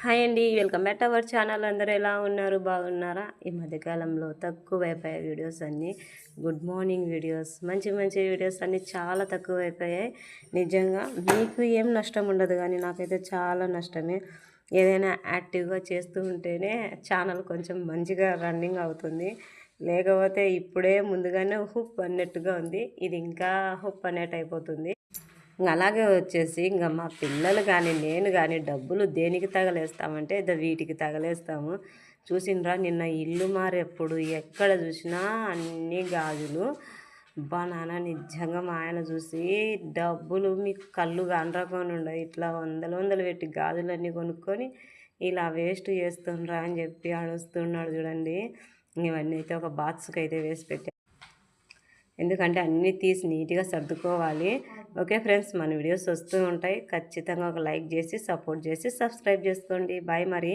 Hi అండి, welcome back to our channel. అందరూ ఎలా ఉన్నారు? బాగున్నారా? ఈ మధ్యకాలంలో తక్కువైపోయాయి వీడియోస్ అన్నీ. గుడ్ మార్నింగ్ వీడియోస్, మంచి మంచి వీడియోస్ అన్నీ చాలా తక్కువైపోయాయి. నిజంగా మీకు ఏం నష్టం ఉండదు, కానీ నాకైతే చాలా నష్టమే. ఏదైనా యాక్టివ్గా చేస్తూ ఉంటేనే ఛానల్ కొంచెం మంచిగా రన్నింగ్ అవుతుంది. లేకపోతే ఇప్పుడే ముందుగానే హుప్ అన్నట్టుగా ఉంది, ఇది ఇంకా హుప్ అనేట్ అయిపోతుంది. అలాగే వచ్చేసి మా పిల్లలు కానీ నేను కానీ డబ్బులు దేనికి తగలేస్తామంటే వీటికి తగలేస్తాము. చూసిండ్రా నిన్న ఇల్లు మారేప్పుడు ఎక్కడ చూసినా అన్ని గాజులు. నాన్న నిజంగా మా ఆయన చూసి డబ్బులు మీకు కళ్ళు కానరాకొని ఉండ ఇట్లా వందలు వందలు పెట్టి గాజులన్నీ కొనుక్కొని ఇలా వేస్ట్ చేస్తుండ్రా అని చెప్పి అడుస్తున్నాడు చూడండి. ఇవన్నీ అయితే ఒక బాక్స్కి అయితే వేసి పెట్టాను, ఎందుకంటే అన్నీ తీసి నీట్గా సర్దుకోవాలి. ఓకే ఫ్రెండ్స్, మన వీడియోస్ వస్తూ ఉంటాయి. ఖచ్చితంగా ఒక లైక్ చేసి సపోర్ట్ చేసి సబ్స్క్రైబ్ చేసుకోండి. బాయ్ మరి.